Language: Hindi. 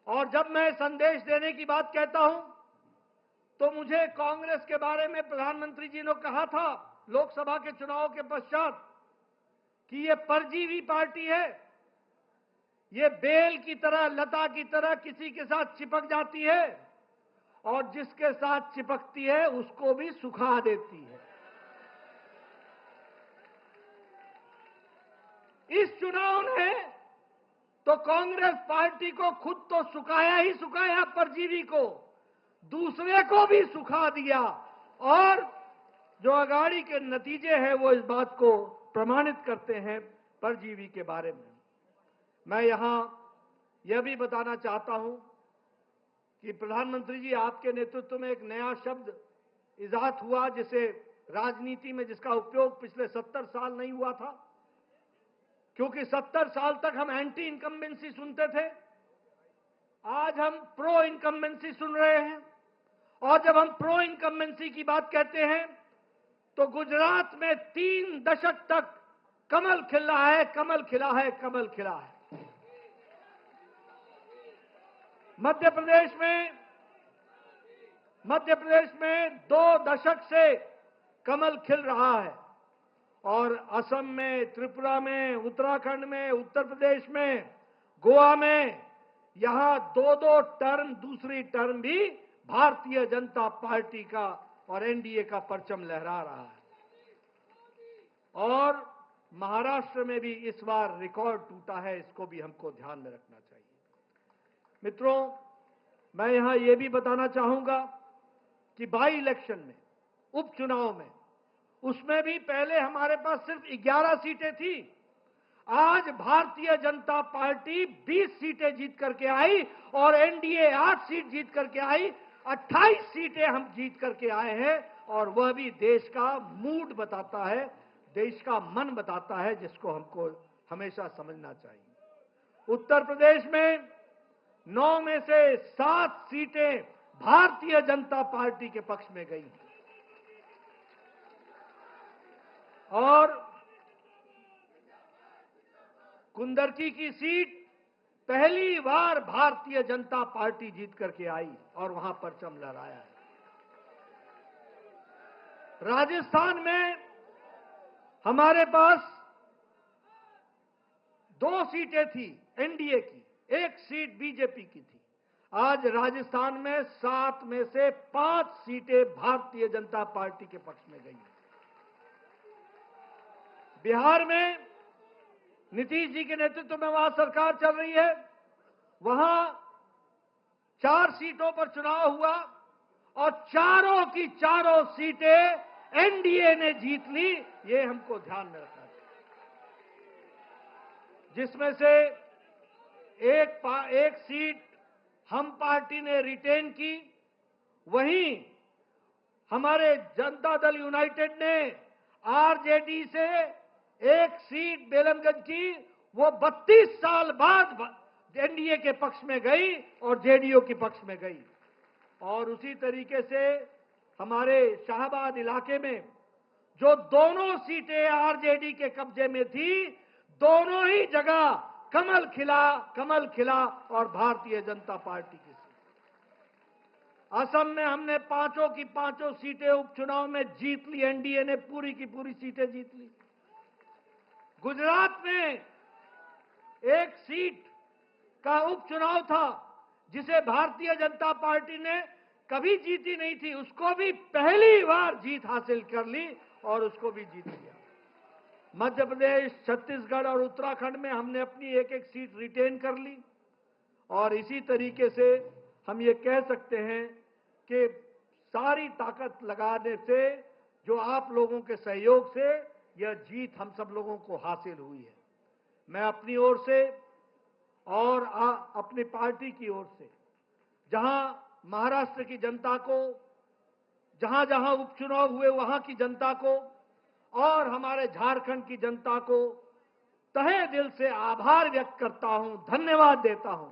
और जब मैं संदेश देने की बात कहता हूं, तो मुझे कांग्रेस के बारे में प्रधानमंत्री जी ने कहा था लोकसभा के चुनाव के पश्चात कि ये परजीवी पार्टी है, ये बेल की तरह, लता की तरह किसी के साथ चिपक जाती है और जिसके साथ चिपकती है उसको भी सुखा देती है। इस चुनाव ने तो कांग्रेस पार्टी को खुद तो सुखाया ही सुखाया, परजीवी को, दूसरे को भी सुखा दिया। और जो अगाड़ी के नतीजे हैं वो इस बात को प्रमाणित करते हैं परजीवी के बारे में। मैं यहां यह भी बताना चाहता हूं कि प्रधानमंत्री जी, आपके नेतृत्व में एक नया शब्द इजाद हुआ, जिसे राजनीति में जिसका उपयोग पिछले 70 साल नहीं हुआ था, क्योंकि 70 साल तक हम एंटी इनकम्बेंसी सुनते थे। आज हम प्रो इनकम्बेंसी सुन रहे हैं। और जब हम प्रो इनकम्बेंसी की बात कहते हैं तो गुजरात में 3 दशक तक कमल खिला है, कमल खिला है, कमल खिला है। मध्य प्रदेश में 2 दशक से कमल खिल रहा है और असम में, त्रिपुरा में, उत्तराखंड में, उत्तर प्रदेश में, गोवा में, यहां 2-2 टर्म, दूसरी टर्म भी भारतीय जनता पार्टी का और एनडीए का परचम लहरा रहा है। और महाराष्ट्र में भी इस बार रिकॉर्ड टूटा है, इसको भी हमको ध्यान में रखना चाहिए। मित्रों, मैं यहां यह भी बताना चाहूंगा कि बाई इलेक्शन में, उपचुनाव में, उसमें भी पहले हमारे पास सिर्फ 11 सीटें थी। आज भारतीय जनता पार्टी 20 सीटें जीत करके आई और एनडीए 8 सीट जीत करके आई। 28 सीटें हम जीत करके आए हैं और वह भी देश का मूड बताता है, देश का मन बताता है, जिसको हमको हमेशा समझना चाहिए। उत्तर प्रदेश में 9 में से 7 सीटें भारतीय जनता पार्टी के पक्ष में गई और कुंदरकी की सीट पहली बार भारतीय जनता पार्टी जीत करके आई और वहां परचम लहराया है। राजस्थान में हमारे पास 2 सीटें थी एनडीए की, 1 सीट बीजेपी की थी। आज राजस्थान में 7 में से 5 सीटें भारतीय जनता पार्टी के पक्ष में गई। बिहार में नीतीश जी के नेतृत्व में वहां सरकार चल रही है, वहां 4 सीटों पर चुनाव हुआ और चारों की चारों सीटें एनडीए ने जीत ली। ये हमको ध्यान में रखना चाहिए। जिसमें से एक सीट हम पार्टी ने रिटेन की, वहीं हमारे जनता दल यूनाइटेड ने आरजेडी से 1 सीट बेलमगंज की, वो 32 साल बाद एनडीए के पक्ष में गई और जेडीयू के पक्ष में गई। और उसी तरीके से हमारे शाहबाद इलाके में जो दोनों सीटें आरजेडी के कब्जे में थी, दोनों ही जगह कमल खिला और भारतीय जनता पार्टी की सीट। असम में हमने 5 की 5 सीटें उपचुनाव में जीत ली, एनडीए ने पूरी की पूरी सीटें जीत ली। गुजरात में 1 सीट का उपचुनाव था जिसे भारतीय जनता पार्टी ने कभी जीती नहीं थी, उसको भी पहली बार जीत हासिल कर ली और उसको भी जीत लिया। मध्य प्रदेश, छत्तीसगढ़ और उत्तराखंड में हमने अपनी 1-1 सीट रिटेन कर ली। और इसी तरीके से हम ये कह सकते हैं कि सारी ताकत लगाने से, जो आप लोगों के सहयोग से यह जीत हम सब लोगों को हासिल हुई है। मैं अपनी ओर से और अपनी पार्टी की ओर से, जहां महाराष्ट्र की जनता को, जहां जहां उपचुनाव हुए वहां की जनता को और हमारे झारखंड की जनता को तहे दिल से आभार व्यक्त करता हूं, धन्यवाद देता हूं।